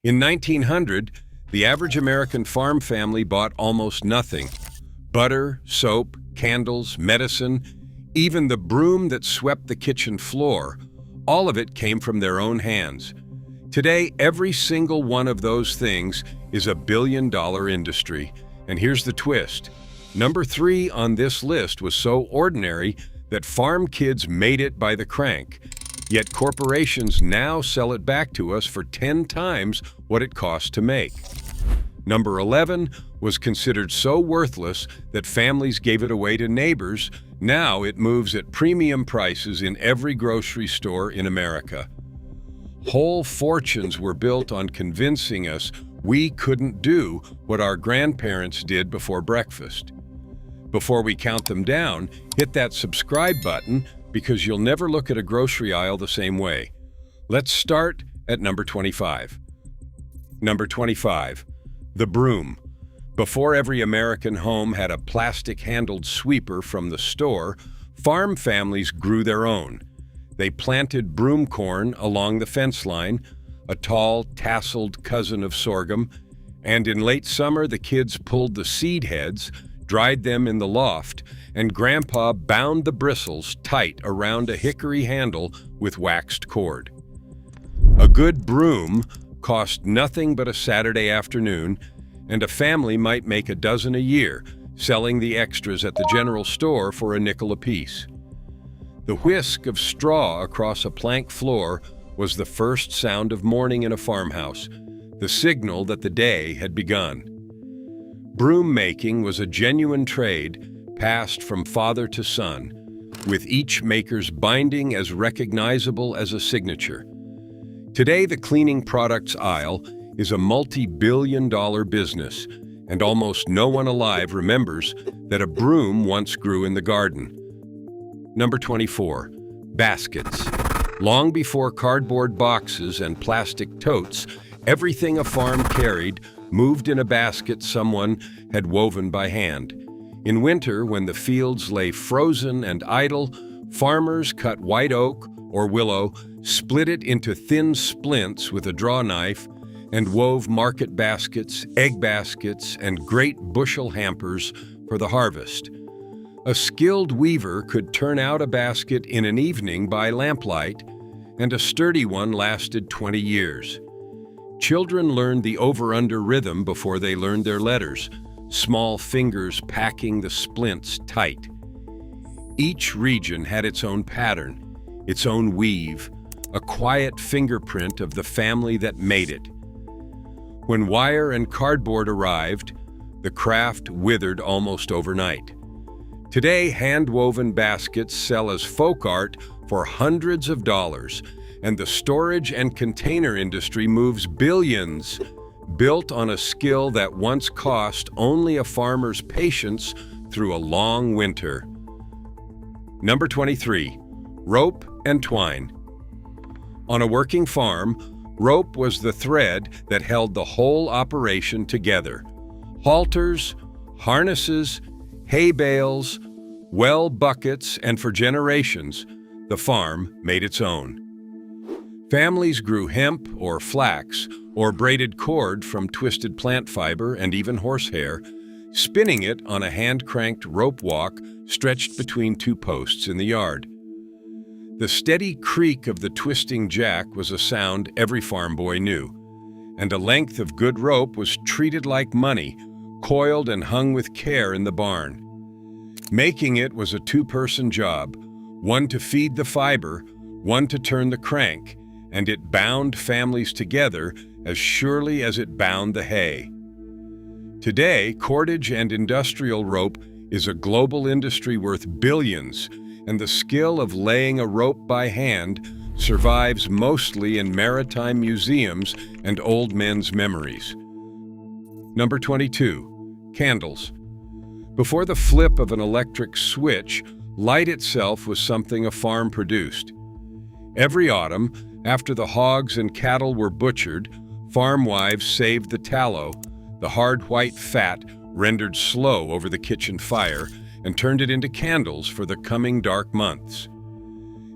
In 1900, the average American farm family bought almost nothing. Butter, soap, candles, medicine, even the broom that swept the kitchen floor, all of it came from their own hands. Today, every single one of those things is a billion-dollar industry. And here's the twist. Number 3 on this list was so ordinary that farm kids made it by the crank. Yet corporations now sell it back to us for 10 times what it cost to make. Number 11 was considered so worthless that families gave it away to neighbors. Now it moves at premium prices in every grocery store in America. Whole fortunes were built on convincing us we couldn't do what our grandparents did before breakfast. Before we count them down, hit that subscribe button because you'll never look at a grocery aisle the same way. Let's start at number 25. Number 25, the broom. Before every American home had a plastic-handled sweeper from the store, farm families grew their own. They planted broom corn along the fence line, a tall, tasseled cousin of sorghum, and in late summer the kids pulled the seed heads, dried them in the loft, and Grandpa bound the bristles tight around a hickory handle with waxed cord. A good broom cost nothing but a Saturday afternoon, and a family might make a dozen a year, selling the extras at the general store for a nickel apiece. The whisk of straw across a plank floor was the first sound of morning in a farmhouse, the signal that the day had begun. Broom making was a genuine trade passed from father to son, with each maker's binding as recognizable as a signature. Today, the cleaning products aisle is a multi-billion-dollar business, and almost no one alive remembers that a broom once grew in the garden. Number 24, baskets. Long before cardboard boxes and plastic totes, everything a farm carried moved in a basket someone had woven by hand. In winter, when the fields lay frozen and idle, farmers cut white oak or willow, split it into thin splints with a draw knife, and wove market baskets, egg baskets, and great bushel hampers for the harvest. A skilled weaver could turn out a basket in an evening by lamplight, and a sturdy one lasted 20 years. Children learned the over-under rhythm before they learned their letters, small fingers packing the splints tight. Each region had its own pattern, its own weave, a quiet fingerprint of the family that made it. When wire and cardboard arrived, the craft withered almost overnight. Today, hand-woven baskets sell as folk art for hundreds of dollars, and the storage and container industry moves billions, built on a skill that once cost only a farmer's patience through a long winter. Number 23, rope and twine. On a working farm, rope was the thread that held the whole operation together. Halters, harnesses, hay bales, well buckets, and for generations, the farm made its own. Families grew hemp or flax or braided cord from twisted plant fiber and even horsehair, spinning it on a hand-cranked rope walk stretched between two posts in the yard. The steady creak of the twisting jack was a sound every farm boy knew, and a length of good rope was treated like money, coiled and hung with care in the barn. Making it was a two-person job, one to feed the fiber, one to turn the crank, and it bound families together as surely as it bound the hay. Today, cordage and industrial rope is a global industry worth billions, and the skill of laying a rope by hand survives mostly in maritime museums and old men's memories. Number 22, candles. Before the flip of an electric switch, light itself was something a farm produced. Every autumn, after the hogs and cattle were butchered, farm wives saved the tallow, the hard white fat rendered slow over the kitchen fire, and turned it into candles for the coming dark months.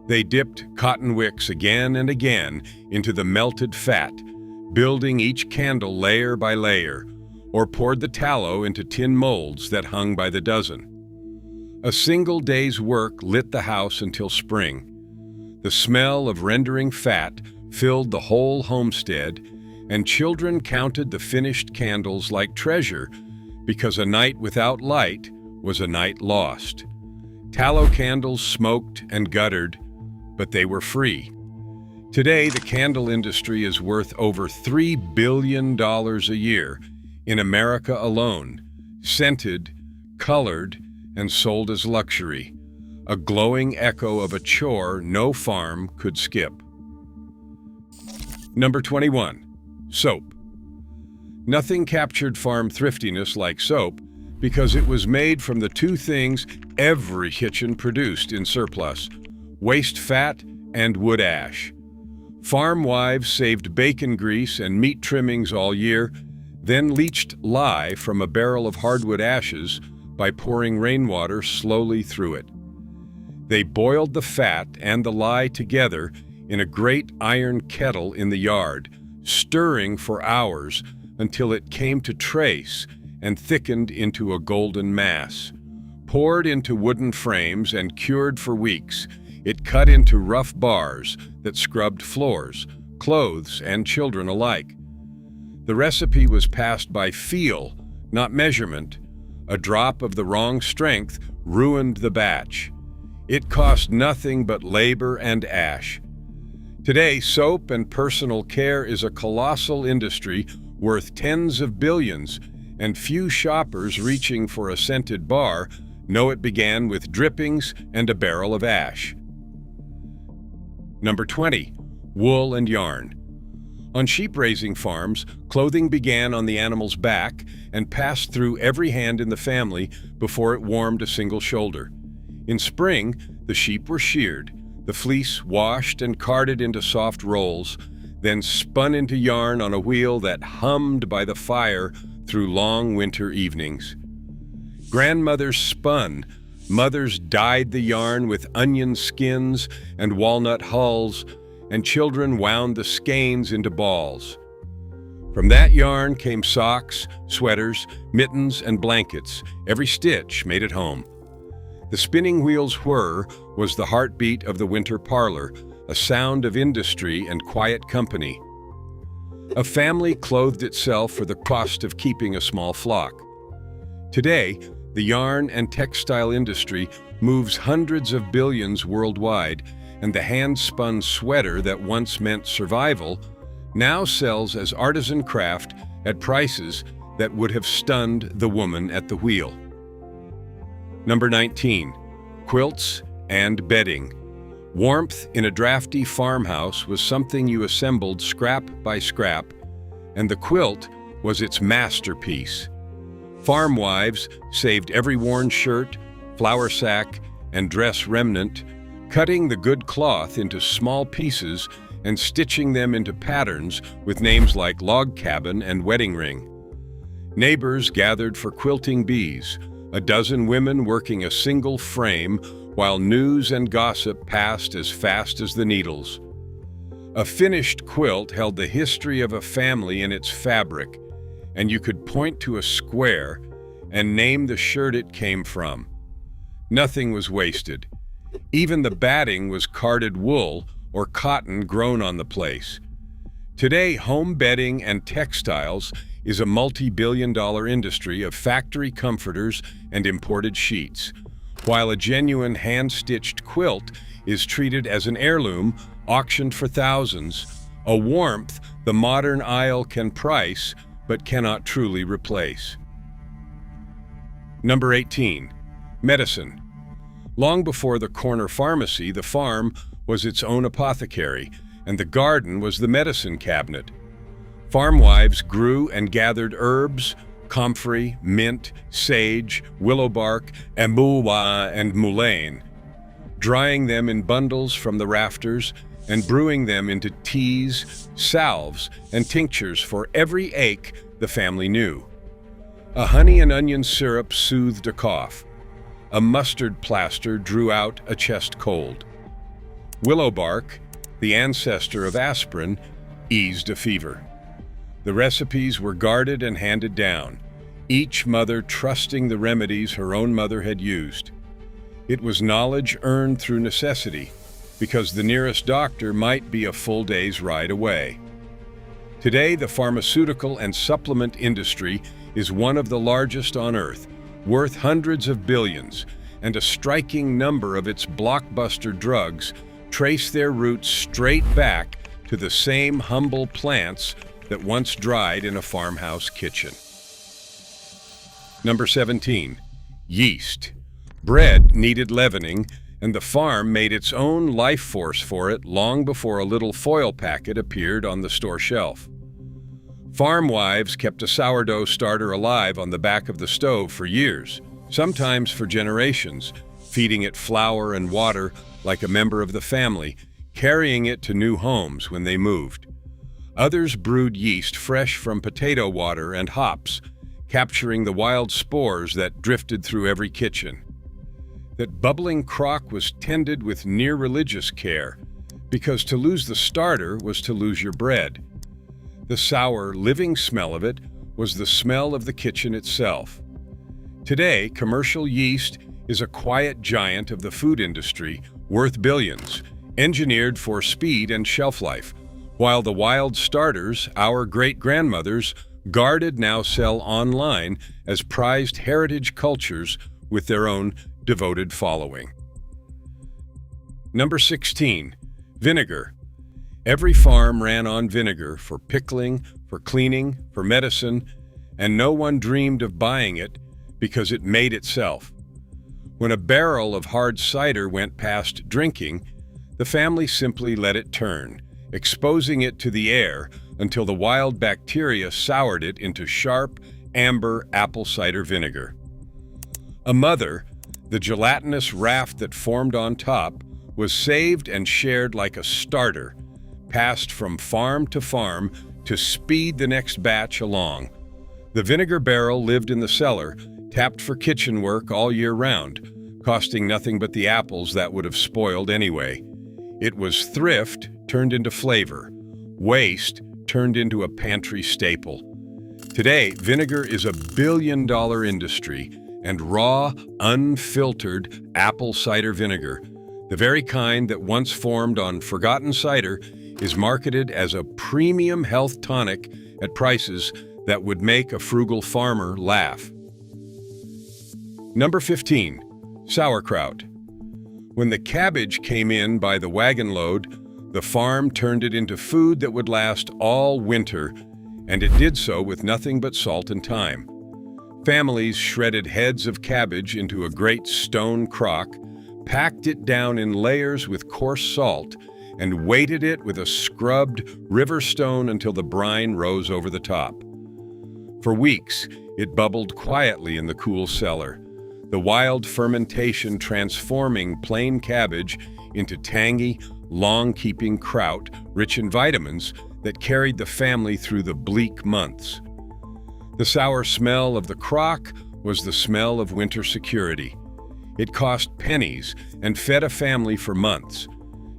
They dipped cotton wicks again and again into the melted fat, building each candle layer by layer, or poured the tallow into tin molds that hung by the dozen. A single day's work lit the house until spring. The smell of rendering fat filled the whole homestead, and children counted the finished candles like treasure because a night without light was a night lost. Tallow candles smoked and guttered, but they were free. Today, the candle industry is worth over $3 billion a year in America alone, scented, colored, and sold as luxury, a glowing echo of a chore no farm could skip. Number 21. Soap. Nothing captured farm thriftiness like soap because it was made from the two things every kitchen produced in surplus: waste fat and wood ash. Farm wives saved bacon grease and meat trimmings all year, then leached lye from a barrel of hardwood ashes by pouring rainwater slowly through it. They boiled the fat and the lye together in a great iron kettle in the yard, stirring for hours until it came to trace and thickened into a golden mass. Poured into wooden frames and cured for weeks, it cut into rough bars that scrubbed floors, clothes, and children alike. The recipe was passed by feel, not measurement. A drop of the wrong strength ruined the batch. It cost nothing but labor and ash. Today, soap and personal care is a colossal industry worth tens of billions, and few shoppers reaching for a scented bar know it began with drippings and a barrel of ash. Number 20. Wool and yarn. On sheep-raising farms, clothing began on the animal's back and passed through every hand in the family before it warmed a single shoulder. In spring, the sheep were sheared, the fleece washed and carded into soft rolls, then spun into yarn on a wheel that hummed by the fire through long winter evenings. Grandmothers spun, mothers dyed the yarn with onion skins and walnut hulls, and children wound the skeins into balls. From that yarn came socks, sweaters, mittens, and blankets. Every stitch made it home. The spinning wheel's whir was the heartbeat of the winter parlor, a sound of industry and quiet company. A family clothed itself for the cost of keeping a small flock. Today, the yarn and textile industry moves hundreds of billions worldwide, and the hand-spun sweater that once meant survival now sells as artisan craft at prices that would have stunned the woman at the wheel. Number 19. Quilts and bedding. Warmth in a drafty farmhouse was something you assembled scrap by scrap, and the quilt was its masterpiece. Farm wives saved every worn shirt, flour sack, and dress remnant, cutting the good cloth into small pieces and stitching them into patterns with names like log cabin and wedding ring. Neighbors gathered for quilting bees, a dozen women working a single frame while news and gossip passed as fast as the needles. A finished quilt held the history of a family in its fabric, and you could point to a square and name the shirt it came from. Nothing was wasted. Even the batting was carded wool or cotton grown on the place. Today, home bedding and textiles is a multi-billion-dollar industry of factory comforters and imported sheets, while a genuine hand-stitched quilt is treated as an heirloom auctioned for thousands, a warmth the modern aisle can price but cannot truly replace. Number 18. Medicine. Long before the corner pharmacy, the farm was its own apothecary, and the garden was the medicine cabinet. Farm wives grew and gathered herbs, comfrey, mint, sage, willow bark, ambuwa, and mullein, drying them in bundles from the rafters and brewing them into teas, salves, and tinctures for every ache the family knew. A honey and onion syrup soothed a cough. A mustard plaster drew out a chest cold. Willow bark, the ancestor of aspirin, eased a fever. The recipes were guarded and handed down, each mother trusting the remedies her own mother had used. It was knowledge earned through necessity, because the nearest doctor might be a full day's ride away. Today, the pharmaceutical and supplement industry is one of the largest on Earth, worth hundreds of billions, and a striking number of its blockbuster drugs trace their roots straight back to the same humble plants that once dried in a farmhouse kitchen. Number 17. Yeast. Bread needed leavening, and the farm made its own life force for it long before a little foil packet appeared on the store shelf. Farm wives kept a sourdough starter alive on the back of the stove for years, sometimes for generations, feeding it flour and water like a member of the family, carrying it to new homes when they moved. Others brewed yeast fresh from potato water and hops, capturing the wild spores that drifted through every kitchen. That bubbling crock was tended with near religious care, because to lose the starter was to lose your bread. The sour, living smell of it was the smell of the kitchen itself. Today, commercial yeast is a quiet giant of the food industry, worth billions, engineered for speed and shelf life, while the wild starters our great-grandmothers guarded now sell online as prized heritage cultures with their own devoted following. Number 16. Vinegar. Every farm ran on vinegar for pickling, for cleaning, for medicine, and no one dreamed of buying it because it made itself. When a barrel of hard cider went past drinking, the family simply let it turn, exposing it to the air until the wild bacteria soured it into sharp, amber apple cider vinegar. A mother, the gelatinous raft that formed on top, was saved and shared like a starter, passed from farm to speed the next batch along. The vinegar barrel lived in the cellar, tapped for kitchen work all year round, costing nothing but the apples that would have spoiled anyway. It was thrift turned into flavor, waste turned into a pantry staple. Today, vinegar is a billion-dollar industry, and raw, unfiltered apple cider vinegar, the very kind that once formed on forgotten cider, is marketed as a premium health tonic at prices that would make a frugal farmer laugh. Number 15. Sauerkraut. When the cabbage came in by the wagon load, the farm turned it into food that would last all winter, and it did so with nothing but salt and thyme. Families shredded heads of cabbage into a great stone crock, packed it down in layers with coarse salt, and weighted it with a scrubbed river stone until the brine rose over the top. For weeks, it bubbled quietly in the cool cellar, the wild fermentation transforming plain cabbage into tangy, long-keeping kraut rich in vitamins that carried the family through the bleak months. The sour smell of the crock was the smell of winter security. It cost pennies and fed a family for months.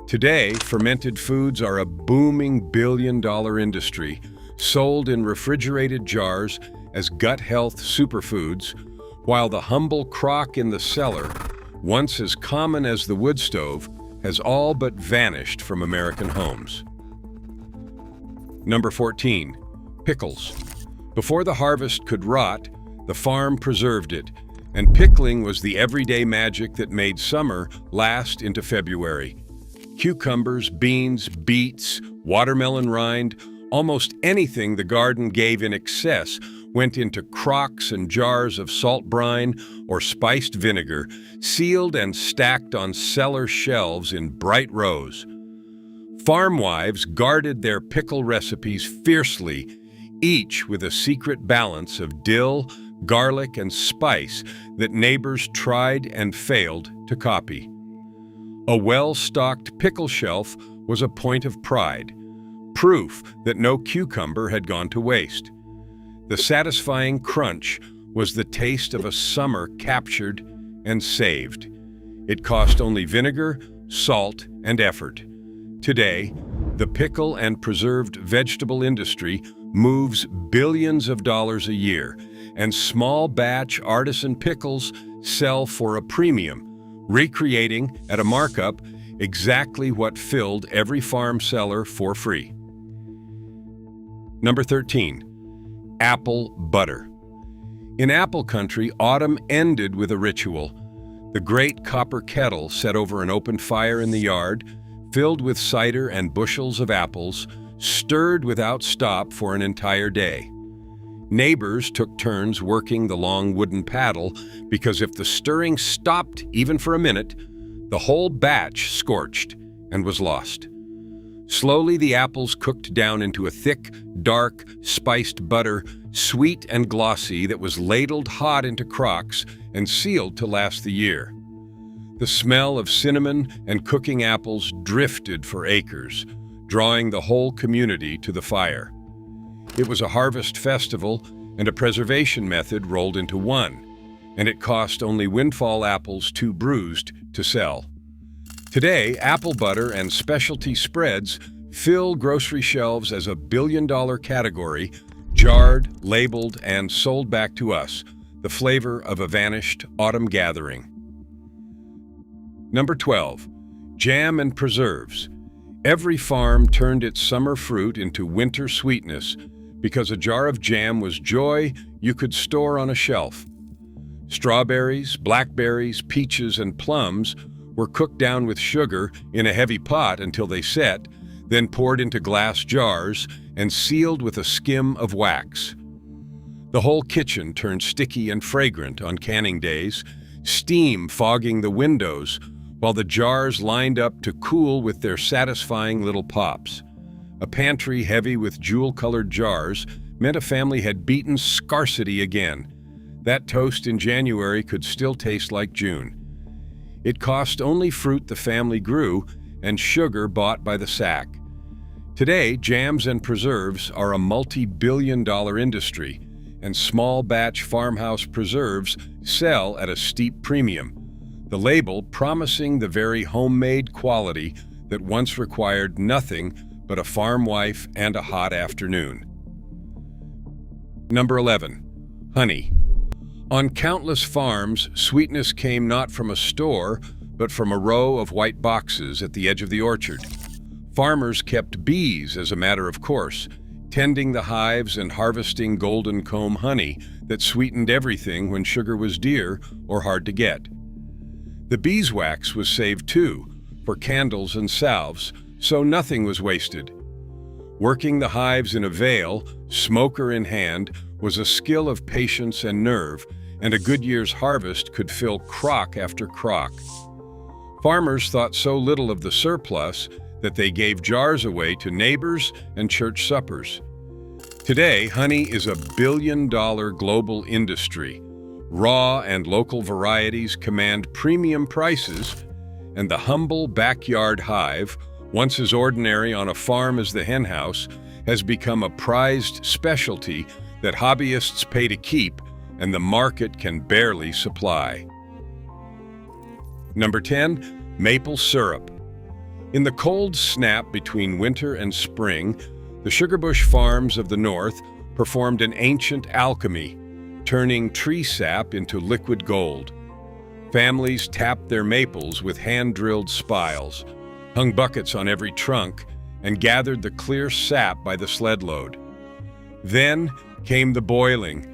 Today, fermented foods are a booming billion-dollar industry, sold in refrigerated jars as gut health superfoods, while the humble crock in the cellar, once as common as the wood stove, has all but vanished from American homes. Number 14. Pickles. Before the harvest could rot, the farm preserved it, and pickling was the everyday magic that made summer last into February. Cucumbers, beans, beets, watermelon rind, almost anything the garden gave in excess went into crocks and jars of salt brine or spiced vinegar, sealed and stacked on cellar shelves in bright rows. Farm wives guarded their pickle recipes fiercely, each with a secret balance of dill, garlic, and spice that neighbors tried and failed to copy. A well-stocked pickle shelf was a point of pride, proof that no cucumber had gone to waste. The satisfying crunch was the taste of a summer captured and saved. It cost only vinegar, salt, and effort. Today, the pickle and preserved vegetable industry moves billions of dollars a year, and small batch artisan pickles sell for a premium, recreating at a markup exactly what filled every farm cellar for free. Number 13, apple butter. In apple country, autumn ended with a ritual. The great copper kettle set over an open fire in the yard, filled with cider and bushels of apples, stirred without stop for an entire day. Neighbors took turns working the long wooden paddle because if the stirring stopped even for a minute, the whole batch scorched and was lost. Slowly, the apples cooked down into a thick, dark, spiced butter, sweet and glossy, that was ladled hot into crocks and sealed to last the year. The smell of cinnamon and cooking apples drifted for acres, drawing the whole community to the fire. It was a harvest festival and a preservation method rolled into one, and it cost only windfall apples too bruised to sell. Today, apple butter and specialty spreads fill grocery shelves as a billion-dollar category, jarred, labeled, and sold back to us, the flavor of a vanished autumn gathering. Number 12, jam and preserves. Every farm turned its summer fruit into winter sweetness because a jar of jam was joy you could store on a shelf. Strawberries, blackberries, peaches, and plums were cooked down with sugar in a heavy pot until they set, then poured into glass jars and sealed with a skim of wax. The whole kitchen turned sticky and fragrant on canning days, steam fogging the windows, while the jars lined up to cool with their satisfying little pops. A pantry heavy with jewel-colored jars meant a family had beaten scarcity again. That toast in January could still taste like June. It cost only fruit the family grew and sugar bought by the sack. Today, jams and preserves are a multi-billion-dollar industry, and small batch farmhouse preserves sell at a steep premium, the label promising the very homemade quality that once required nothing but a farm wife and a hot afternoon. Number 11, honey. On countless farms, sweetness came not from a store, but from a row of white boxes at the edge of the orchard. Farmers kept bees as a matter of course, tending the hives and harvesting golden comb honey that sweetened everything when sugar was dear or hard to get. The beeswax was saved too, for candles and salves, so nothing was wasted. Working the hives in a veil, smoker in hand, was a skill of patience and nerve, and a good year's harvest could fill crock after crock. Farmers thought so little of the surplus that they gave jars away to neighbors and church suppers. Today, honey is a billion-dollar global industry. Raw and local varieties command premium prices, and the humble backyard hive, once as ordinary on a farm as the henhouse, has become a prized specialty that hobbyists pay to keep and the market can barely supply. Number 10, maple syrup. In the cold snap between winter and spring, the sugarbush farms of the north performed an ancient alchemy, turning tree sap into liquid gold. Families tapped their maples with hand-drilled spiles, hung buckets on every trunk, and gathered the clear sap by the sled load. Then came the boiling,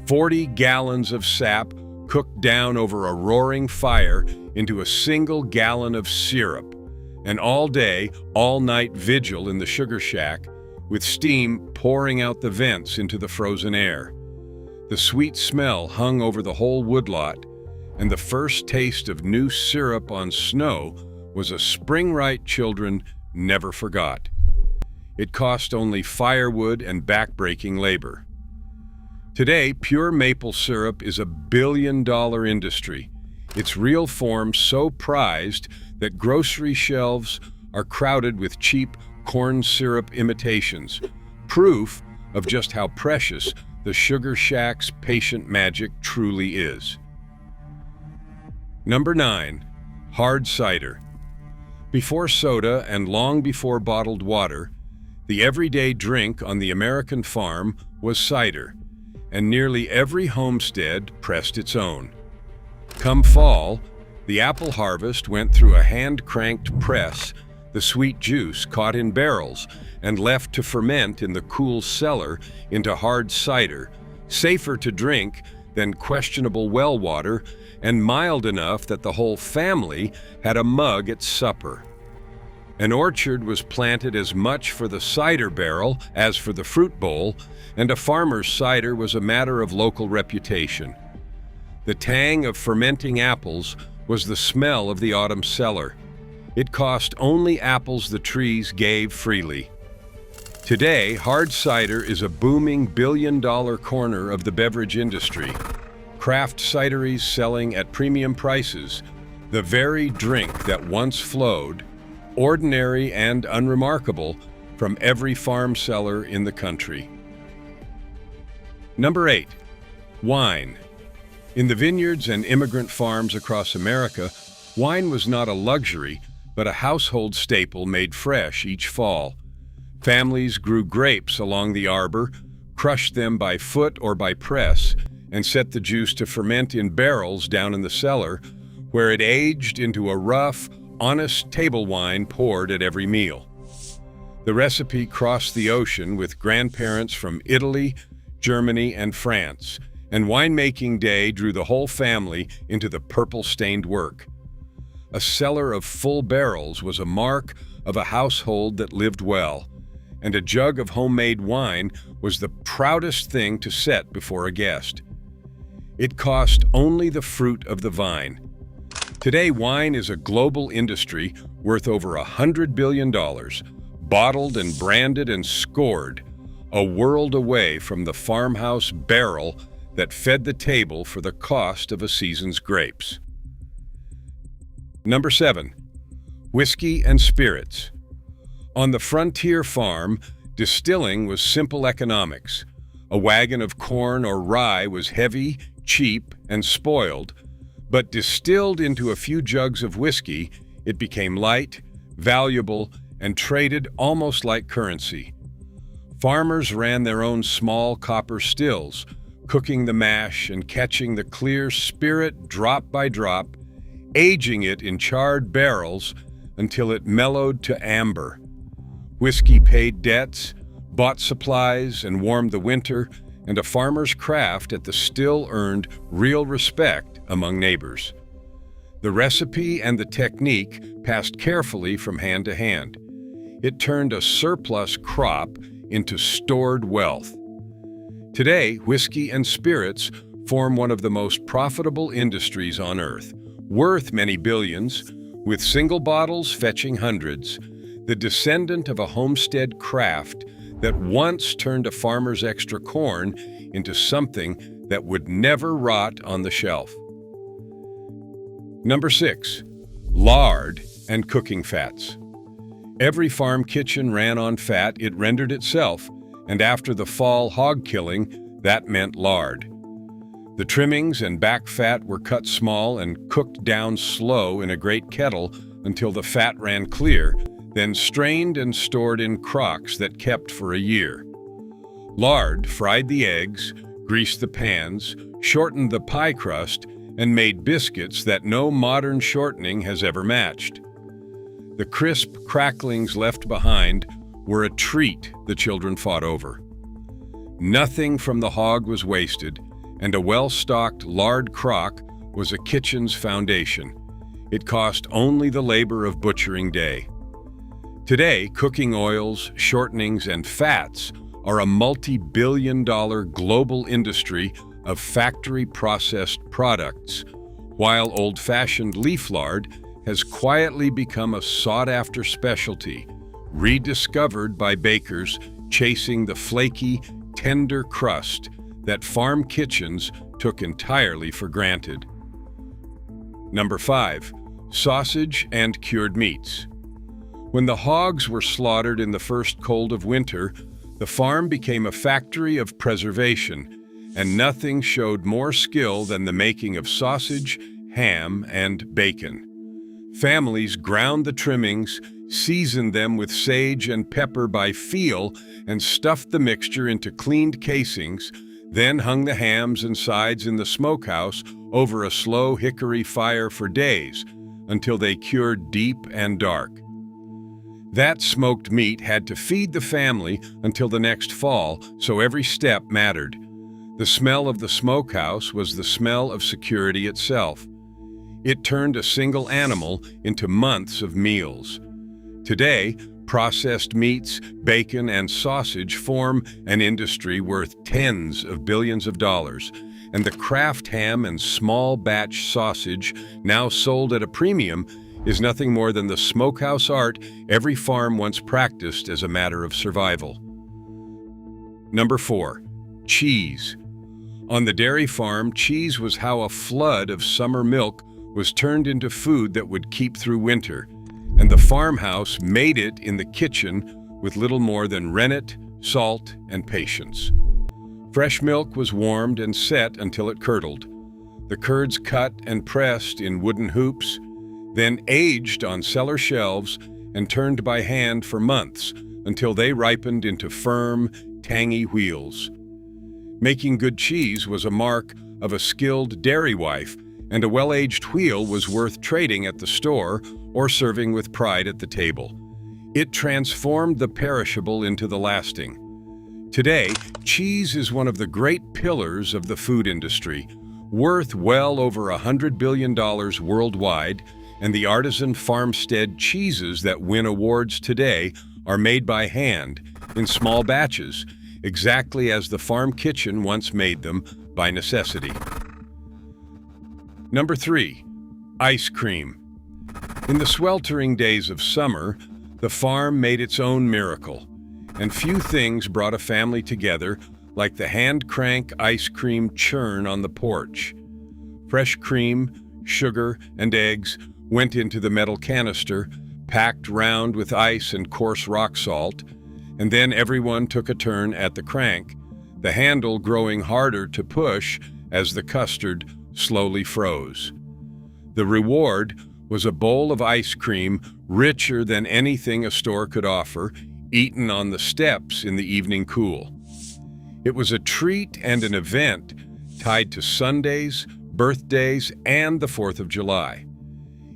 40 gallons of sap cooked down over a roaring fire into a single gallon of syrup, an all-day, all-night vigil in the sugar shack, with steam pouring out the vents into the frozen air. The sweet smell hung over the whole woodlot, and the first taste of new syrup on snow was a spring-right children never forgot. It cost only firewood and back-breaking labor. Today, pure maple syrup is a billion-dollar industry, its real form so prized that grocery shelves are crowded with cheap corn syrup imitations, proof of just how precious the sugar shack's patient magic truly is. Number 9, hard cider. Before soda and long before bottled water, The everyday drink on the American farm was cider, and nearly every homestead pressed its own. Come fall, the apple harvest went through a hand-cranked press, the sweet juice caught in barrels and left to ferment in the cool cellar into hard cider, safer to drink than questionable well water and mild enough that the whole family had a mug at supper. An orchard was planted as much for the cider barrel as for the fruit bowl, and a farmer's cider was a matter of local reputation. The tang of fermenting apples was the smell of the autumn cellar. It cost only apples the trees gave freely. Today, hard cider is a booming billion-dollar corner of the beverage industry. Craft cideries selling at premium prices, the very drink that once flowed, ordinary and unremarkable, from every farm cellar in the country. Number 8. Wine. In the vineyards and immigrant farms across America, wine was not a luxury, but a household staple made fresh each fall. Families grew grapes along the arbor, crushed them by foot or by press, and set the juice to ferment in barrels down in the cellar, where it aged into a rough, honest table wine poured at every meal. The recipe crossed the ocean with grandparents from Italy, Germany, and France, and winemaking day drew the whole family into the purple-stained work. A cellar of full barrels was a mark of a household that lived well, and a jug of homemade wine was the proudest thing to set before a guest. It cost only the fruit of the vine. Today, wine is a global industry worth over $100 billion, bottled and branded and scored, a world away from the farmhouse barrel that fed the table for the cost of a season's grapes. Number 7. Whiskey and spirits. On the frontier farm, distilling was simple economics. A wagon of corn or rye was heavy, cheap, and spoiled, but distilled into a few jugs of whiskey, it became light, valuable, and traded almost like currency. Farmers ran their own small copper stills, cooking the mash and catching the clear spirit drop by drop, aging it in charred barrels until it mellowed to amber. Whiskey paid debts, bought supplies, and warmed the winter, and a farmer's craft at the still earned real respect among neighbors. The recipe and the technique passed carefully from hand to hand. It turned a surplus crop into stored wealth. Today, whiskey and spirits form one of the most profitable industries on earth, worth many billions, with single bottles fetching hundreds, the descendant of a homestead craft that once turned a farmer's extra corn into something that would never rot on the shelf. Number 6. Lard and cooking fats. Every farm kitchen ran on fat it rendered itself, and after the fall hog killing, that meant lard. The trimmings and back fat were cut small and cooked down slow in a great kettle until the fat ran clear, then strained and stored in crocks that kept for a year. Lard fried the eggs, greased the pans, shortened the pie crust, and made biscuits that no modern shortening has ever matched. The crisp cracklings left behind were a treat the children fought over. Nothing from the hog was wasted, and a well-stocked lard crock was a kitchen's foundation. It cost only the labor of butchering day. Today, cooking oils, shortenings, and fats are a multi-billion-dollar global industry of factory-processed products, while old-fashioned leaf lard has quietly become a sought-after specialty, rediscovered by bakers chasing the flaky, tender crust that farm kitchens took entirely for granted. Number 5. Sausage and cured meats. When the hogs were slaughtered in the first cold of winter, the farm became a factory of preservation, and nothing showed more skill than the making of sausage, ham, and bacon. Families ground the trimmings, seasoned them with sage and pepper by feel, and stuffed the mixture into cleaned casings, then hung the hams and sides in the smokehouse over a slow hickory fire for days until they cured deep and dark. That smoked meat had to feed the family until the next fall, so every step mattered. The smell of the smokehouse was the smell of security itself. It turned a single animal into months of meals. Today, processed meats, bacon, and sausage form an industry worth tens of billions of dollars, and the craft ham and small batch sausage, now sold at a premium, is nothing more than the smokehouse art every farm once practiced as a matter of survival. Number 4. Cheese. On the dairy farm, cheese was how a flood of summer milk was turned into food that would keep through winter, and the farmhouse made it in the kitchen with little more than rennet, salt, and patience. Fresh milk was warmed and set until it curdled. The curds cut and pressed in wooden hoops, then aged on cellar shelves and turned by hand for months until they ripened into firm, tangy wheels. Making good cheese was a mark of a skilled dairy wife, and a well-aged wheel was worth trading at the store or serving with pride at the table. It transformed the perishable into the lasting. Today, cheese is one of the great pillars of the food industry, worth well over $100 billion worldwide, and the artisan Farmstead cheeses that win awards today are made by hand, in small batches, exactly as the farm kitchen once made them by necessity. Number 3. Ice cream. In the sweltering days of summer, the farm made its own miracle, and few things brought a family together like the hand-crank ice cream churn on the porch. Fresh cream, sugar, and eggs went into the metal canister, packed round with ice and coarse rock salt, and then everyone took a turn at the crank, the handle growing harder to push as the custard slowly froze. The reward was a bowl of ice cream richer than anything a store could offer, eaten on the steps in the evening cool. It was a treat and an event tied to Sundays, birthdays, and the 4th of July.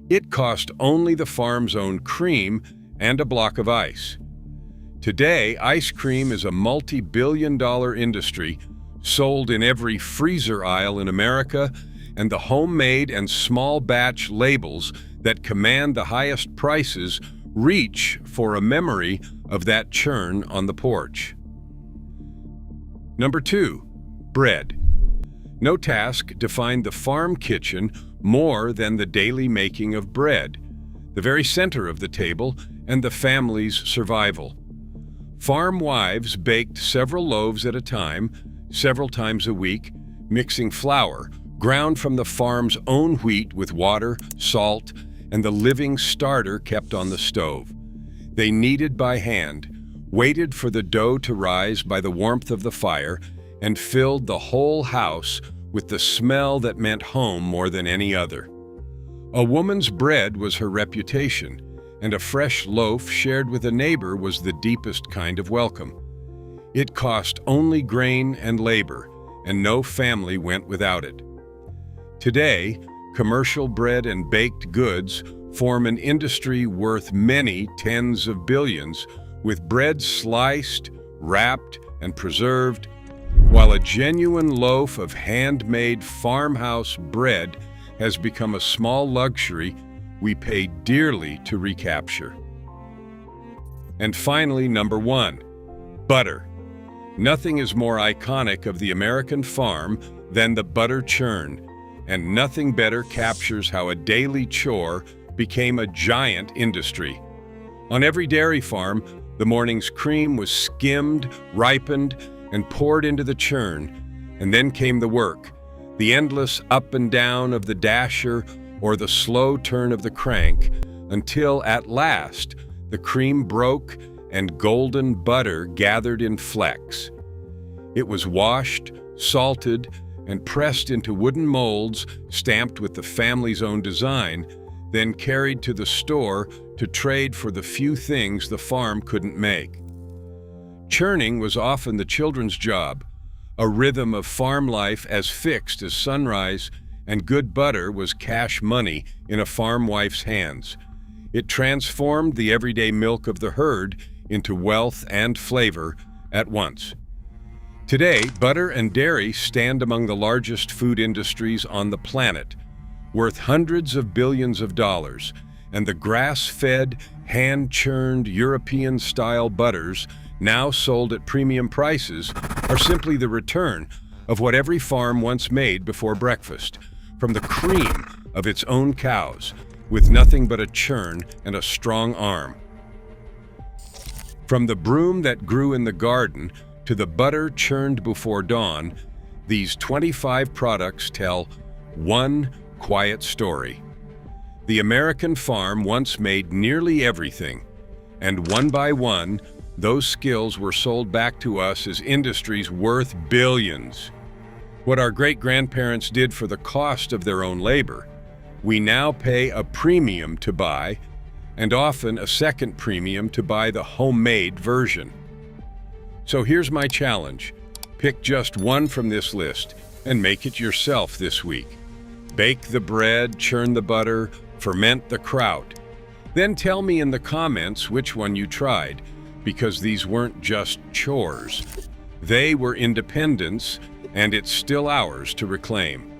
It cost only the farm's own cream and a block of ice. Today, ice cream is a multi-billion-dollar industry, sold in every freezer aisle in America, and the homemade and small batch labels that command the highest prices reach for a memory of that churn on the porch. Number 2. Bread. No task defined the farm kitchen more than the daily making of bread, the very center of the table and the family's survival. Farm wives baked several loaves at a time, several times a week, mixing flour, ground from the farm's own wheat with water, salt, and the living starter kept on the stove. They kneaded by hand, waited for the dough to rise by the warmth of the fire, and filled the whole house with the smell that meant home more than any other. A woman's bread was her reputation, and a fresh loaf shared with a neighbor was the deepest kind of welcome. It cost only grain and labor, and no family went without it. Today, commercial bread and baked goods form an industry worth many tens of billions, with bread sliced, wrapped, and preserved, while a genuine loaf of handmade farmhouse bread has become a small luxury we pay dearly to recapture. And finally, number 1, butter. Nothing is more iconic of the American farm than the butter churn, and nothing better captures how a daily chore became a giant industry. On every dairy farm, the morning's cream was skimmed, ripened, and poured into the churn, and then came the work, the endless up and down of the dasher or the slow turn of the crank, until at last the cream broke and golden butter gathered in flecks. It was washed, salted, and pressed into wooden molds stamped with the family's own design, then carried to the store to trade for the few things the farm couldn't make. Churning was often the children's job, a rhythm of farm life as fixed as sunrise, and good butter was cash money in a farm wife's hands. It transformed the everyday milk of the herd into wealth and flavor at once. Today, butter and dairy stand among the largest food industries on the planet, worth hundreds of billions of dollars, and the grass-fed, hand-churned European-style butters now sold at premium prices are simply the return of what every farm once made before breakfast, from the cream of its own cows, with nothing but a churn and a strong arm. From the broom that grew in the garden to the butter churned before dawn, these 25 products tell one quiet story. The American farm once made nearly everything, and one by one, those skills were sold back to us as industries worth billions. What our great-grandparents did for the cost of their own labor, we now pay a premium to buy, and often a second premium to buy the homemade version. So here's my challenge. Pick just one from this list and make it yourself this week. Bake the bread, churn the butter, ferment the kraut. Then tell me in the comments which one you tried, because these weren't just chores. They were independence, and it's still ours to reclaim.